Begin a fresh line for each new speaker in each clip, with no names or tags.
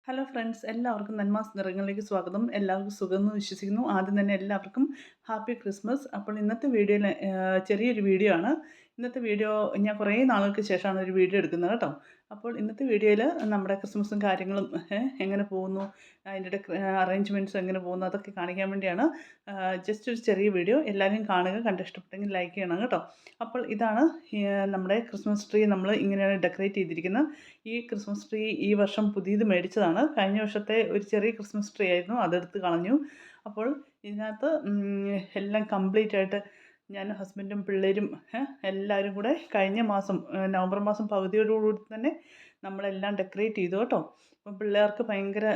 Hello friends, എല്ലാവർക്കും നന്മാസ് നിറങ്ങളിലേക്ക് സ്വാഗതം. എല്ലാവർക്കും സുഖമെന്ന് വിശ്വസിക്കുന്നു. ആദ്യം തന്നെ എല്ലാവർക്കും ഹാപ്പി ക്രിസ്മസ്. അപ്പോൾ ഇന്നത്തെ വീഡിയോയിൽ ചെറിയൊരു വീഡിയോ ആണ്. ഇന്നത്തെ വീഡിയോ ഞാൻ കുറേ നാളുകൾക്ക് ശേഷമാണ് ഒരു വീഡിയോ എടുക്കുന്നത് കേട്ടോ. അപ്പോൾ ഇന്നത്തെ വീഡിയോയിൽ നമ്മുടെ ക്രിസ്മസും കാര്യങ്ങളും എങ്ങനെ പോകുന്നു, അതിൻ്റെ അറേഞ്ച്മെൻറ്റ്സ് എങ്ങനെ പോകുന്നു, അതൊക്കെ കാണിക്കാൻ വേണ്ടിയാണ് ജസ്റ്റ് ഒരു ചെറിയ വീഡിയോ. എല്ലാവരും കാണുക, കണ്ട് ഇഷ്ടപ്പെട്ടെങ്കിൽ ലൈക്ക് ചെയ്യണം കേട്ടോ. അപ്പോൾ ഇതാണ് നമ്മുടെ ക്രിസ്മസ് ട്രീ നമ്മൾ ഇങ്ങനെയാണ് ഡെക്കറേറ്റ് ചെയ്തിരിക്കുന്നത്. ഈ ക്രിസ്മസ് ട്രീ ഈ വർഷം പുതിയത് മേടിച്ചതാണ്. കഴിഞ്ഞ വർഷത്തെ ഒരു ചെറിയ ക്രിസ്മസ് ട്രീ ആയിരുന്നു, അതെടുത്ത് കളഞ്ഞു. അപ്പോൾ ഇതിനകത്ത് എല്ലാം കംപ്ലീറ്റ് ആയിട്ട് ഞാനും ഹസ്ബൻഡും പിള്ളേരും എല്ലാവരും കൂടെ കഴിഞ്ഞ മാസം നവംബർ മാസം പകുതിയോടുകൂടി തന്നെ നമ്മളെല്ലാം ഡെക്കറേറ്റ് ചെയ്തു കേട്ടോ. അപ്പം പിള്ളേർക്ക് ഭയങ്കര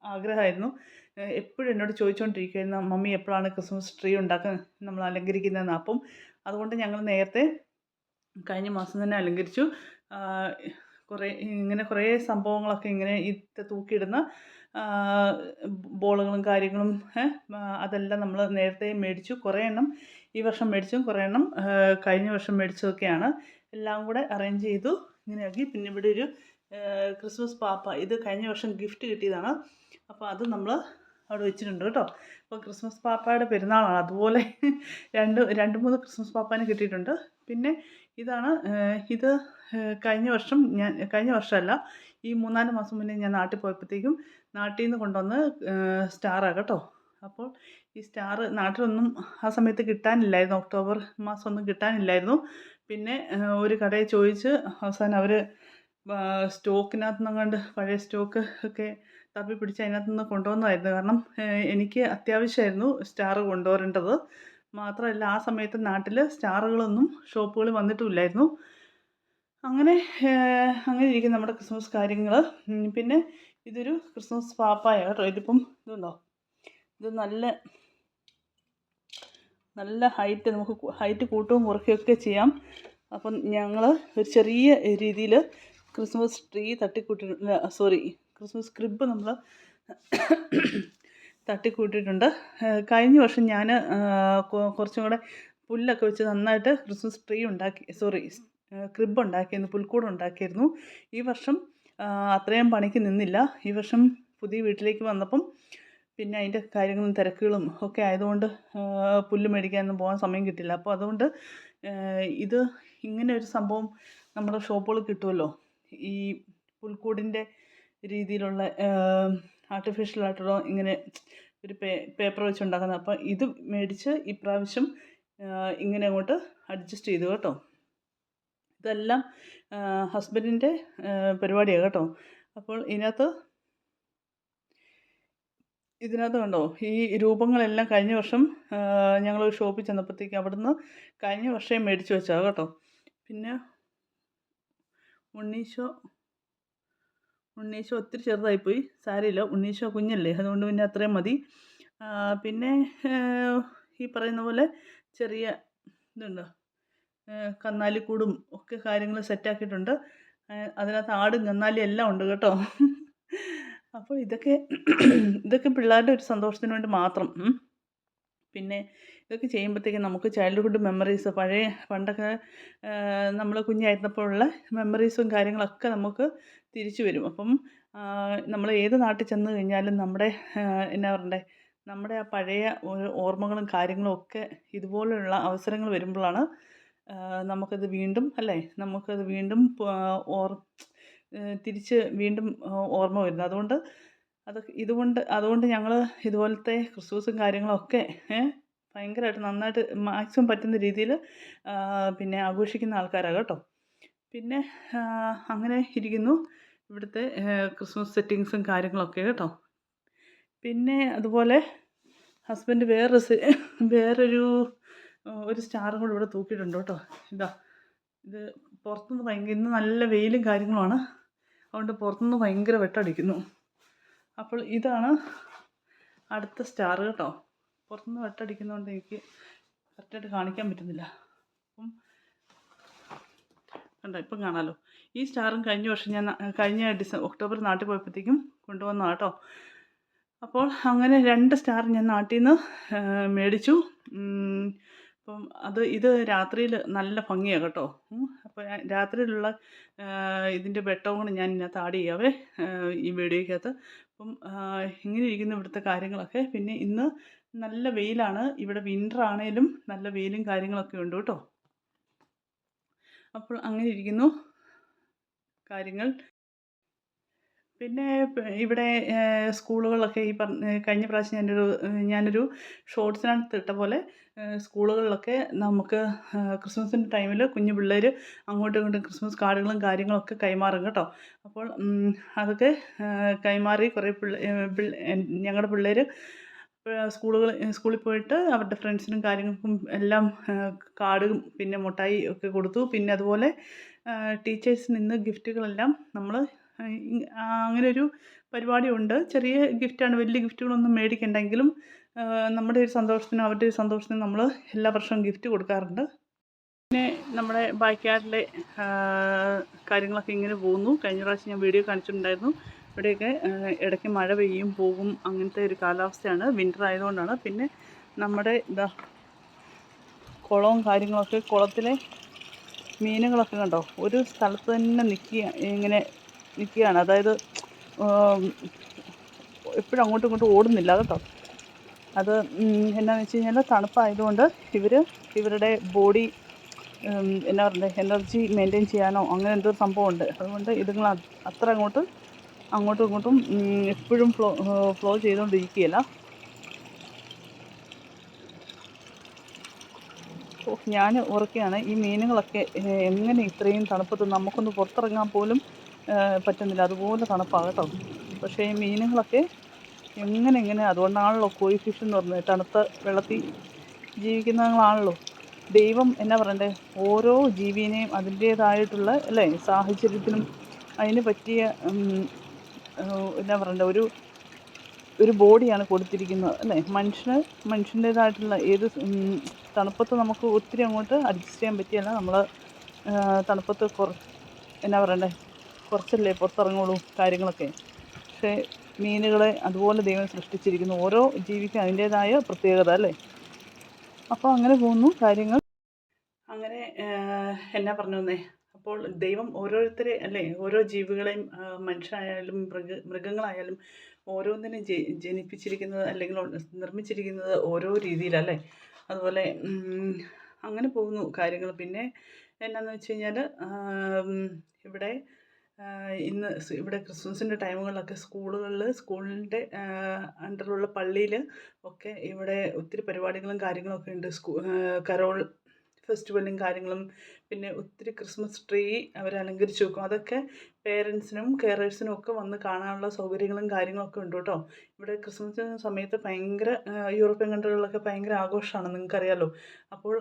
ആഗ്രഹമായിരുന്നു. എപ്പോഴും എന്നോട് ചോദിച്ചുകൊണ്ടിരിക്കുകയായിരുന്നു, മമ്മി എപ്പോഴാണ് ക്രിസ്മസ് ട്രീ ഉണ്ടാക്കാൻ നമ്മൾ അലങ്കരിക്കുന്നതെന്ന്. അപ്പം അതുകൊണ്ട് ഞങ്ങൾ നേരത്തെ കഴിഞ്ഞ മാസം തന്നെ അലങ്കരിച്ചു. കുറേ സംഭവങ്ങളൊക്കെ ഇങ്ങനെ തൂക്കിയിടുന്ന ബോളുകളും കാര്യങ്ങളും അതെല്ലാം നമ്മൾ നേരത്തെ മേടിച്ചു. കുറേ എണ്ണം ഈ വർഷം മേടിച്ചും കുറേ എണ്ണം കഴിഞ്ഞ വർഷം മേടിച്ചതൊക്കെയാണ്. എല്ലാം കൂടെ അറേഞ്ച് ചെയ്തു, ഇങ്ങനെയാക്കി. പിന്നെ ഇവിടെ ഒരു ക്രിസ്മസ് പാപ്പ, ഇത് കഴിഞ്ഞ വർഷം ഗിഫ്റ്റ് കിട്ടിയതാണ്. അപ്പോൾ അത് നമ്മൾ അവിടെ വെച്ചിട്ടുണ്ട് കേട്ടോ. അപ്പോൾ ക്രിസ്മസ് പാപ്പയുടെ പെരുന്നാളാണ്, അതുപോലെ രണ്ട് മൂന്ന് ക്രിസ്മസ് പാപ്പാനെ കിട്ടിയിട്ടുണ്ട്. പിന്നെ ഇതാണ് ഇത് കഴിഞ്ഞ വർഷമല്ല, ഈ 3-4 മാസം മുന്നേ ഞാൻ നാട്ടിൽ പോയപ്പോഴത്തേക്കും നാട്ടിൽ നിന്ന് കൊണ്ടുവന്ന് സ്റ്റാറാണ് കേട്ടോ. അപ്പോൾ ഈ സ്റ്റാർ നാട്ടിലൊന്നും ആ സമയത്ത് കിട്ടാനില്ലായിരുന്നു, ഒക്ടോബർ മാസമൊന്നും കിട്ടാനില്ലായിരുന്നു. പിന്നെ ഒരു കടയിൽ ചോദിച്ച് അവസാനം അവർ സ്റ്റോക്കിനകത്ത് നിന്നങ്ങാണ്ട് പഴയ സ്റ്റോക്ക് ഒക്കെ തപ്പി പിടിച്ച് അതിനകത്ത് നിന്ന് കൊണ്ടുവന്നതായിരുന്നു. കാരണം എനിക്ക് അത്യാവശ്യമായിരുന്നു സ്റ്റാർ കൊണ്ടുവരേണ്ടത്. മാത്രമല്ല ആ സമയത്ത് നാട്ടിൽ സ്റ്റാറുകളൊന്നും ഷോപ്പുകളിൽ വന്നിട്ടുമില്ലായിരുന്നു. അങ്ങനെ ഇരിക്കും നമ്മുടെ ക്രിസ്മസ് കാര്യങ്ങൾ. പിന്നെ ഇതൊരു ക്രിസ്മസ് പാപ്പായ കേട്ടോ. ഇതിപ്പം ഇതുണ്ടോ, ഇത് നല്ല ഹൈറ്റ്, നമുക്ക് ഹൈറ്റ് കൂട്ടുകയും കുറയ്ക്കുകയൊക്കെ ചെയ്യാം. അപ്പം ഞങ്ങൾ ഒരു ചെറിയ രീതിയിൽ ക്രിസ്മസ് ട്രീ ക്രിസ്മസ് ക്രിബ് നമ്മൾ തട്ടിക്കൂട്ടിയിട്ടുണ്ട്. കഴിഞ്ഞ വർഷം ഞാൻ കുറച്ചും കൂടെ പുല്ലൊക്കെ വെച്ച് നന്നായിട്ട് ക്രിസ്മസ് ട്രീ ക്രിബ് ഉണ്ടാക്കിയിരുന്നു, പുൽക്കൂട് ഉണ്ടാക്കിയിരുന്നു. ഈ വർഷം അത്രയും പണിക്ക് നിന്നില്ല. ഈ വർഷം പുതിയ വീട്ടിലേക്ക് വന്നപ്പം പിന്നെ അതിൻ്റെ കാര്യങ്ങളും തിരക്കുകളും ഒക്കെ ആയതുകൊണ്ട് പുല്ല് മേടിക്കാനൊന്നും പോകാൻ സമയം കിട്ടില്ല. അപ്പോൾ അതുകൊണ്ട് ഇത് ഇങ്ങനെ ഒരു സംഭവം നമ്മുടെ ഷോപ്പുകളിൽ കിട്ടുമല്ലോ, ഈ പുൽക്കൂടിൻ്റെ രീതിയിലുള്ള ആർട്ടിഫിഷ്യലായിട്ടുള്ള ഇങ്ങനെ ഒരു പേപ്പർ വെച്ചുണ്ടാക്കുന്നത്. അപ്പോൾ ഇത് മേടിച്ച് ഇപ്രാവശ്യം ഇങ്ങനെ അങ്ങോട്ട് അഡ്ജസ്റ്റ് ചെയ്തു കേട്ടോ. ഇതെല്ലാം ഹസ്ബൻഡിൻ്റെ പരിപാടിയാണ് കേട്ടോ. അപ്പോൾ ഇതിനകത്ത് കണ്ടോ, ഈ രൂപങ്ങളെല്ലാം കഴിഞ്ഞ വർഷം ഞങ്ങൾ ഷോപ്പിൽ ചെന്നപ്പോഴത്തേക്ക് അവിടുന്ന് കഴിഞ്ഞ വർഷം മേടിച്ച് വെച്ചതാണ് കേട്ടോ. പിന്നെ ഉണ്ണീശോ ഒത്തിരി ചെറുതായിപ്പോയി, സാരമില്ല, ഉണ്ണീശോ കുഞ്ഞല്ലേ, അതുകൊണ്ട് പിന്നെ അത്രയും മതി. പിന്നെ ഈ പറയുന്ന പോലെ ചെറിയ ഇതുണ്ടോ, കന്നാലിക്കൂടും ഒക്കെ കാര്യങ്ങൾ സെറ്റാക്കിയിട്ടുണ്ട്. അതിനകത്ത് ആടും കന്നാലിയും എല്ലാം ഉണ്ട് കേട്ടോ. അപ്പോൾ ഇതൊക്കെ പിള്ളേരുടെ ഒരു സന്തോഷത്തിന് വേണ്ടി മാത്രം. പിന്നെ ഇതൊക്കെ ചെയ്യുമ്പോഴത്തേക്കും നമുക്ക് ചൈൽഡ്ഹുഡ് മെമ്മറീസ്, പണ്ടൊക്കെ നമ്മൾ കുഞ്ഞായിരുന്നപ്പോഴുള്ള മെമ്മറീസും കാര്യങ്ങളൊക്കെ നമുക്ക് തിരിച്ചു വരും. അപ്പം നമ്മൾ ഏത് നാട്ടിൽ ചെന്ന് കഴിഞ്ഞാലും നമ്മുടെ ആ പഴയ ഓർമ്മകളും കാര്യങ്ങളും ഒക്കെ ഇതുപോലെയുള്ള അവസരങ്ങൾ വരുമ്പോഴാണ് നമുക്കത് വീണ്ടും തിരിച്ച് വീണ്ടും ഓർമ്മ വരുന്നത്. അതുകൊണ്ട് ഞങ്ങൾ ഇതുപോലത്തെ ക്രിസ്മസും കാര്യങ്ങളൊക്കെ ഭയങ്കരമായിട്ട് നന്നായിട്ട് മാക്സിമം പറ്റുന്ന രീതിയിൽ പിന്നെ ആഘോഷിക്കുന്ന ആൾക്കാരാണ് കേട്ടോ. പിന്നെ അങ്ങനെ ഇരിക്കുന്നു ഇവിടുത്തെ ക്രിസ്മസ് സെറ്റിങ്സും കാര്യങ്ങളൊക്കെ കേട്ടോ. പിന്നെ അതുപോലെ ഹസ്ബൻഡ് വേറൊരു സ്റ്റാറും കൂടെ ഇവിടെ തൂക്കിയിട്ടുണ്ട് കേട്ടോ. ഇത് പുറത്തുനിന്ന് ഇന്ന് നല്ല വെയിലും കാര്യങ്ങളുമാണ്, അതുകൊണ്ട് പുറത്തുനിന്ന് ഭയങ്കര വെട്ടടിക്കുന്നു. അപ്പോൾ ഇതാണ് അടുത്ത സ്റ്റാർ കേട്ടോ. പുറത്തുനിന്ന് വെട്ടടിക്കുന്നതുകൊണ്ട് എനിക്ക് കറക്റ്റായിട്ട് കാണിക്കാൻ പറ്റുന്നില്ല. അപ്പം കണ്ടോ, ഇപ്പം കാണാമല്ലോ. ഈ സ്റ്റാറും കഴിഞ്ഞ വർഷം ഞാൻ ഒക്ടോബർ നാട്ടിൽ പോയപ്പോഴത്തേക്കും കൊണ്ടുവന്നതാണ് കേട്ടോ. അപ്പോൾ അങ്ങനെ 2 സ്റ്റാർ ഞാൻ നാട്ടിൽ നിന്ന് മേടിച്ചു. അപ്പം ഇത് രാത്രിയിൽ നല്ല ഭംഗിയാണ് കേട്ടോ. അപ്പോൾ രാത്രിയിലുള്ള ഇതിൻ്റെ വെട്ടവും കൂടെ ഞാൻ ഇതിനകത്ത് ആഡ് ചെയ്യാവേ ഈ വീഡിയോയ്ക്കകത്ത്. അപ്പം ഇങ്ങനെ ഇരിക്കുന്നു ഇവിടുത്തെ കാര്യങ്ങളൊക്കെ. പിന്നെ ഇന്ന് നല്ല വെയിലാണ്. ഇവിടെ വിൻ്റർ ആണേലും നല്ല വെയിലും കാര്യങ്ങളൊക്കെ ഉണ്ട് കേട്ടോ. അപ്പോൾ അങ്ങനെ ഇരിക്കുന്നു കാര്യങ്ങൾ. പിന്നെ ഇവിടെ സ്കൂളുകളിലൊക്കെ ഈ കഴിഞ്ഞ പ്രാവശ്യം ഞാനൊരു ഷോർട്സിനകത്ത് ഇട്ട പോലെ സ്കൂളുകളിലൊക്കെ നമുക്ക് ക്രിസ്മസിൻ്റെ ടൈമിൽ കുഞ്ഞു പിള്ളേർ അങ്ങോട്ടും ഇങ്ങോട്ടും ക്രിസ്മസ് കാർഡുകളും കാര്യങ്ങളൊക്കെ കൈമാറും കേട്ടോ. അപ്പോൾ അതൊക്കെ കൈമാറി കുറേ ഞങ്ങളുടെ പിള്ളേർ സ്കൂളിൽ പോയിട്ട് അവരുടെ ഫ്രണ്ട്സിനും കാര്യങ്ങൾക്കും എല്ലാം കാർഡും പിന്നെ മുട്ടായി ഒക്കെ കൊടുത്തു. പിന്നെ അതുപോലെ ടീച്ചേഴ്സിന് ഇന്ന് ഗിഫ്റ്റുകളെല്ലാം നമ്മൾ അങ്ങനെയൊരു പരിപാടിയുണ്ട്. ചെറിയ ഗിഫ്റ്റാണ്, വലിയ ഗിഫ്റ്റുകളൊന്നും മേടിക്കണ്ടെങ്കിലും നമ്മുടെ ഒരു സന്തോഷത്തിനും അവരുടെ ഒരു സന്തോഷത്തിനും നമ്മൾ എല്ലാ വർഷവും ഗിഫ്റ്റ് കൊടുക്കാറുണ്ട്. പിന്നെ നമ്മുടെ ബാക്ക്യാർഡിലെ കാര്യങ്ങളൊക്കെ ഇങ്ങനെ പോകുന്നു. കഴിഞ്ഞ പ്രാവശ്യം ഞാൻ വീഡിയോ കാണിച്ചിട്ടുണ്ടായിരുന്നു. ഇവിടെയൊക്കെ ഇടയ്ക്ക് മഴ പെയ്യും പോകും, അങ്ങനത്തെ ഒരു കാലാവസ്ഥയാണ്. വിൻ്റർ ആയതുകൊണ്ടാണ്. പിന്നെ നമ്മുടെ കുളവും കാര്യങ്ങളൊക്കെ, കുളത്തിലെ മീനുകളൊക്കെ കണ്ടോ ഒരു സ്ഥലത്ത് തന്നെ ഇങ്ങനെ നിൽക്കുകയാണ്. അതായത് എപ്പോഴും അങ്ങോട്ടും ഇങ്ങോട്ടും ഓടുന്നില്ല കേട്ടോ. അത് എന്നാന്ന് വെച്ച് കഴിഞ്ഞാൽ തണുപ്പായതുകൊണ്ട് ഇവരുടെ ബോഡി എന്നാ പറയുക എനർജി മെയിൻറ്റെയിൻ ചെയ്യാനോ അങ്ങനെ എന്തോ സംഭവമുണ്ട്. അതുകൊണ്ട് ഇതുങ്ങൾ അത്ര അങ്ങോട്ടും ഇങ്ങോട്ടും എപ്പോഴും ഫ്ലോ ചെയ്തുകൊണ്ടിരിക്കുകയില്ല. ഞാൻ ഓർക്കുകയാണ് ഈ മീനുകളൊക്കെ എങ്ങനെ ഇത്രയും തണുപ്പത്ത് നമുക്കൊന്ന് പുറത്തിറങ്ങാൻ പോലും പറ്റുന്നില്ല, അതുപോലെ തണുപ്പാണ് കേട്ടോ. പക്ഷേ ഈ മീനുകളൊക്കെ എങ്ങനെ അതുകൊണ്ടാണല്ലോ കോയി ഫിഷ് എന്ന് പറഞ്ഞത്, തണുത്ത വെള്ളത്തിൽ ജീവിക്കുന്നതാണല്ലോ. ദൈവം എന്നാ പറയണ്ടേ, ഓരോ ജീവിനെയും അതിൻ്റേതായിട്ടുള്ള അല്ലേ സാഹചര്യത്തിനും അതിന് പറ്റിയ എന്നാ പറയണ്ടേ ഒരു ബോഡിയാണ് കൊടുത്തിരിക്കുന്നത് അല്ലേ. മനുഷ്യൻ്റേതായിട്ടുള്ള ഏത് തണുപ്പത്ത് നമുക്ക് ഒത്തിരി അങ്ങോട്ട് അഡ്ജസ്റ്റ് ചെയ്യാൻ പറ്റിയല്ല. നമ്മൾ തണുപ്പത്ത് എന്നാ പറയണ്ടേ കുറച്ചല്ലേ പുറത്തിറങ്ങുള്ളൂ കാര്യങ്ങളൊക്കെ. പക്ഷേ മീനുകളെ അതുപോലെ ദൈവം സൃഷ്ടിച്ചിരിക്കുന്നു. ഓരോ ജീവിക്കും അതിൻ്റേതായ പ്രത്യേകത അല്ലേ. അപ്പോൾ അങ്ങനെ പോകുന്നു കാര്യങ്ങൾ. അങ്ങനെ എന്നാ പറഞ്ഞു വന്നേ, അപ്പോൾ ദൈവം ഓരോരുത്തരെ അല്ലേ, ഓരോ ജീവികളെയും മനുഷ്യരായാലും മൃഗങ്ങളായാലും ഓരോന്നിനും ജനിപ്പിച്ചിരിക്കുന്നത് അല്ലെങ്കിൽ നിർമ്മിച്ചിരിക്കുന്നത് ഓരോ രീതിയിലല്ലേ. അതുപോലെ അങ്ങനെ പോകുന്നു കാര്യങ്ങൾ. പിന്നെ എന്നാന്ന് വെച്ച് കഴിഞ്ഞാൽ ഇവിടെ ഇവിടെ ക്രിസ്മസിൻ്റെ ടൈമുകളിലൊക്കെ സ്കൂളിൻ്റെ അണ്ടറിലുള്ള പള്ളിയിൽ ഒക്കെ ഇവിടെ ഒത്തിരി പരിപാടികളും കാര്യങ്ങളൊക്കെ ഉണ്ട്. കരോൾ ഫെസ്റ്റിവലും കാര്യങ്ങളും പിന്നെ ഒത്തിരി ക്രിസ്മസ് ട്രീ അവർ അലങ്കരിച്ച് വെക്കും. അതൊക്കെ പേരൻസിനും കെയറേഴ്സിനും ഒക്കെ വന്ന് കാണാനുള്ള സൗകര്യങ്ങളും കാര്യങ്ങളൊക്കെ ഉണ്ട് കേട്ടോ. ഇവിടെ ക്രിസ്മസ് സമയത്ത് ഭയങ്കര യൂറോപ്യൻ കൺട്രികളിലൊക്കെ ഭയങ്കര ആഘോഷമാണ്, നിങ്ങൾക്കറിയാമല്ലോ. അപ്പോൾ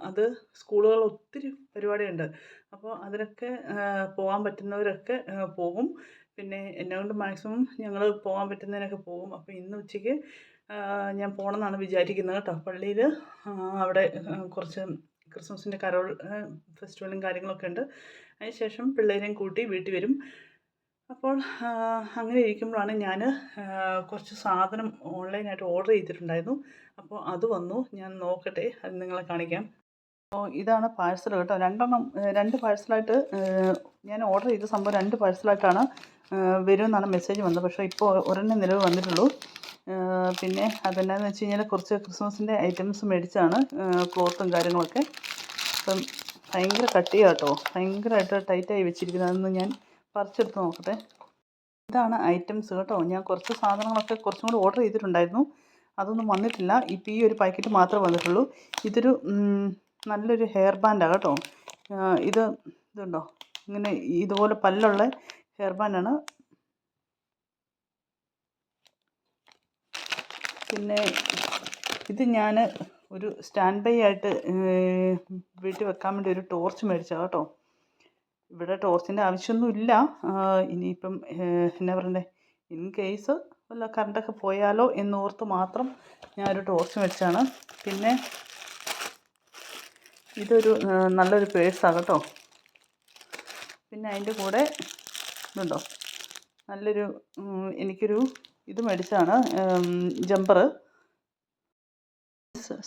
അത് സ്കൂളുകൾ ഒത്തിരി പരിപാടിയുണ്ട്. അപ്പോൾ അതിനൊക്കെ പോകാൻ പറ്റുന്നവരൊക്കെ പോകും. പിന്നെ എന്നെക്കൊണ്ട് മാക്സിമം ഞങ്ങൾ പോകാൻ പറ്റുന്നതിനൊക്കെ പോകും. അപ്പോൾ ഇന്ന് ഉച്ചയ്ക്ക് ഞാൻ പോകണമെന്നാണ് വിചാരിക്കുന്നത് കേട്ടോ. പള്ളിയിൽ അവിടെ കുറച്ച് ക്രിസ്മസിൻ്റെ കരോൾ ഫെസ്റ്റിവലും കാര്യങ്ങളൊക്കെ ഉണ്ട്. അതിന് ശേഷം പിള്ളേരെയും കൂട്ടി വീട്ടിൽ വരും. അപ്പോൾ അങ്ങനെ ഇരിക്കുമ്പോഴാണ് ഞാൻ കുറച്ച് സാധനം ഓൺലൈനായിട്ട് ഓർഡർ ചെയ്തിട്ടുണ്ടായിരുന്നു. അപ്പോൾ അത് വന്നു, ഞാൻ നോക്കട്ടെ, അത് നിങ്ങളെ കാണിക്കാം. അപ്പോൾ ഇതാണ് പാഴ്സൽ കേട്ടോ. രണ്ട് പാഴ്സലായിട്ട് ഞാൻ ഓർഡർ ചെയ്ത സംഭവം 2 പാഴ്സലായിട്ടാണ് വരുമെന്നാണ് മെസ്സേജ് വന്നത്. പക്ഷേ ഇപ്പോൾ ഒരെണ്ണം നിലവിൽ വന്നിട്ടുള്ളൂ. പിന്നെ അതെന്നാന്ന് വെച്ച് കഴിഞ്ഞാൽ കുറച്ച് ക്രിസ്മസിൻ്റെ ഐറ്റംസ് മേടിച്ചാണ്, ക്ലോത്തും കാര്യങ്ങളൊക്കെ. അപ്പം ഭയങ്കര കട്ടിയാണ് കേട്ടോ, ഭയങ്കരമായിട്ട് ടൈറ്റായി വെച്ചിരിക്കുന്നത്. അതൊന്ന് ഞാൻ പറിച്ചെടുത്ത് നോക്കട്ടെ. ഇതാണ് ഐറ്റംസ് കേട്ടോ. ഞാൻ കുറച്ച് സാധനങ്ങളൊക്കെ കുറച്ചും കൂടി ഓർഡർ ചെയ്തിട്ടുണ്ടായിരുന്നു, അതൊന്നും വന്നിട്ടില്ല. ഇപ്പോൾ ഈ ഒരു പാക്കറ്റ് മാത്രമേ വന്നിട്ടുള്ളൂ. ഇതൊരു നല്ലൊരു ഹെയർ ബാൻഡാണ് കേട്ടോ. ഇതുണ്ടോ ഇങ്ങനെ ഇതുപോലെ പല്ലുള്ള ഹെയർ ബാൻഡാണ്. പിന്നെ ഇത് ഞാൻ ഒരു സ്റ്റാൻഡ് ബൈ ആയിട്ട് വീട്ടിൽ വെക്കാൻ വേണ്ടി ഒരു ടോർച്ച് മേടിച്ചതാണ് കേട്ടോ. ഇവിടെ ടോർച്ചിൻ്റെ ആവശ്യമൊന്നുമില്ല. ഇനിയിപ്പം എന്നാ പറയണ്ടേ, ഇൻ കേസ് വല്ല കറണ്ടൊക്കെ പോയാലോ എന്നോർത്ത് മാത്രം ഞാനൊരു ടോർച്ച് മേടിച്ചതാണ്. പിന്നെ ഇതൊരു നല്ലൊരു പേഴ്സാണ് കേട്ടോ. പിന്നെ അതിൻ്റെ കൂടെ ഇതുണ്ടോ നല്ലൊരു എനിക്കൊരു ഇത് മേടിച്ചതാണ്, ജമ്പറ്.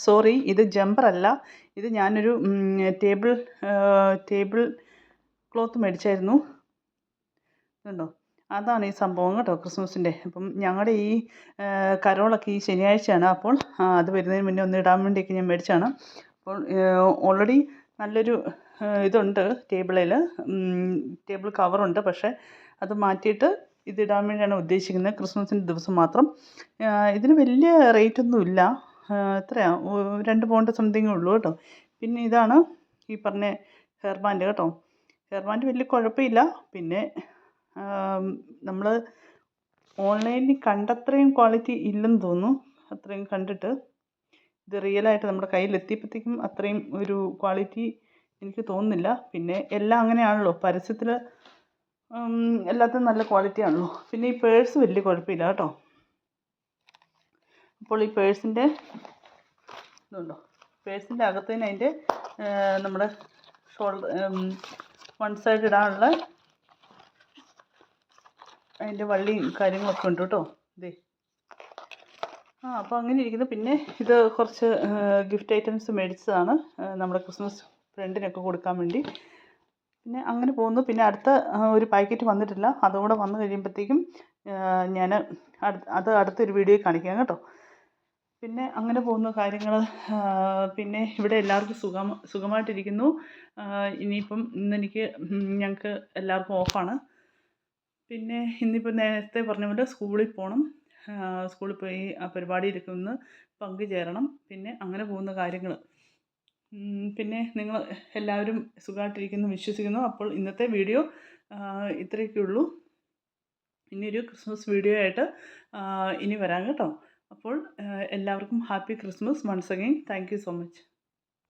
സോറി, ഇത് ജമ്പർ അല്ല. ഇത് ഞാനൊരു ടേബിൾ ക്ലോത്ത് മേടിച്ചായിരുന്നു. ഇതുണ്ടോ, അതാണ് ഈ സംഭവം കേട്ടോ, ക്രിസ്മസിൻ്റെ. അപ്പം ഞങ്ങളുടെ ഈ കരോളൊക്കെ ഈ ശനിയാഴ്ചയാണ്. അപ്പോൾ അത് വരുന്നതിന് മുന്നേ ഒന്ന് ഇടാൻ വേണ്ടിയൊക്കെ ഞാൻ മേടിച്ചാണ്. അപ്പോൾ ഓൾറെഡി നല്ലൊരു ഇതുണ്ട് ടേബിൾ കവറുണ്ട്. പക്ഷേ അത് മാറ്റിയിട്ട് ഇതിടാൻ വേണ്ടിയാണ് ഉദ്ദേശിക്കുന്നത്, ക്രിസ്മസിൻ്റെ ദിവസം മാത്രം. ഇതിന് വലിയ റേറ്റൊന്നുമില്ല. എത്രയാണ്, 2 പൗണ്ട് സംതിങ്ങേ ഉള്ളൂ കേട്ടോ. പിന്നെ ഇതാണ് ഈ പറഞ്ഞ ഹെയർ ബാൻഡ് കേട്ടോ. ഹെയർ ബാൻഡ് വലിയ കുഴപ്പമില്ല. പിന്നെ നമ്മൾ ഓൺലൈനിൽ കണ്ടത്രയും ക്വാളിറ്റി ഇല്ലെന്ന് തോന്നുന്നു. അത്രയും കണ്ടിട്ട് ഇത് റിയലായിട്ട് നമ്മുടെ കയ്യിലെത്തിയപ്പോഴത്തേക്കും അത്രയും ഒരു ക്വാളിറ്റി എനിക്ക് തോന്നുന്നില്ല. പിന്നെ എല്ലാം അങ്ങനെയാണല്ലോ, പരസ്യത്തിൽ എല്ലാത്തിനും നല്ല ക്വാളിറ്റി ആണല്ലോ. പിന്നെ ഈ പേഴ്സ് വലിയ കുഴപ്പമില്ല കേട്ടോ. അപ്പോൾ ഈ പേഴ്സിൻ്റെ ഇതുണ്ടോ, പേഴ്സിൻ്റെ അകത്തുനിന്ന് അതിൻ്റെ നമ്മുടെ ഷോൾഡർ വൺ സൈഡ് ഇടാനുള്ള അതിൻ്റെ വള്ളിയും കാര്യങ്ങളൊക്കെ ഉണ്ട് കേട്ടോ. ഇതേ അപ്പോൾ അങ്ങനെ ഇരിക്കുന്നു. പിന്നെ ഇത് കുറച്ച് ഗിഫ്റ്റ് ഐറ്റംസ് മേടിച്ചതാണ് നമ്മുടെ ക്രിസ്മസ് ഫ്രണ്ടിനൊക്കെ കൊടുക്കാൻ വേണ്ടി. പിന്നെ അങ്ങനെ പോകുന്നു. പിന്നെ അടുത്ത ഒരു പാക്കറ്റ് വന്നിട്ടില്ല. അതുകൂടെ വന്നു കഴിയുമ്പോഴത്തേക്കും ഞാൻ അത് അടുത്തൊരു വീഡിയോയിൽ കാണിക്കാം കേട്ടോ. പിന്നെ അങ്ങനെ പോകുന്ന കാര്യങ്ങൾ. പിന്നെ ഇവിടെ എല്ലാവർക്കും സുഖമായിട്ടിരിക്കുന്നു. ഇനിയിപ്പം ഞങ്ങൾക്ക് എല്ലാവർക്കും ഓഫാണ്. പിന്നെ ഇന്നിപ്പോൾ നേരത്തെ പറഞ്ഞ പോലെ സ്കൂളിൽ പോകണം. സ്കൂളിൽ പോയി ആ പരിപാടിയിലൊക്കെ ഒന്ന് പങ്കുചേരണം. പിന്നെ അങ്ങനെ പോകുന്ന കാര്യങ്ങൾ. പിന്നെ നിങ്ങൾ എല്ലാവരും സുഖമായിട്ടിരിക്കുന്നു വിശ്വസിക്കുന്നു. അപ്പോൾ ഇന്നത്തെ വീഡിയോ ഇത്രയൊക്കെ ഉള്ളൂ. ഇനിയൊരു ക്രിസ്മസ് വീഡിയോ ആയിട്ട് ഇനി വരാം കേട്ടോ. അപ്പോൾ എല്ലാവർക്കും happy Christmas once again. Thank you so much.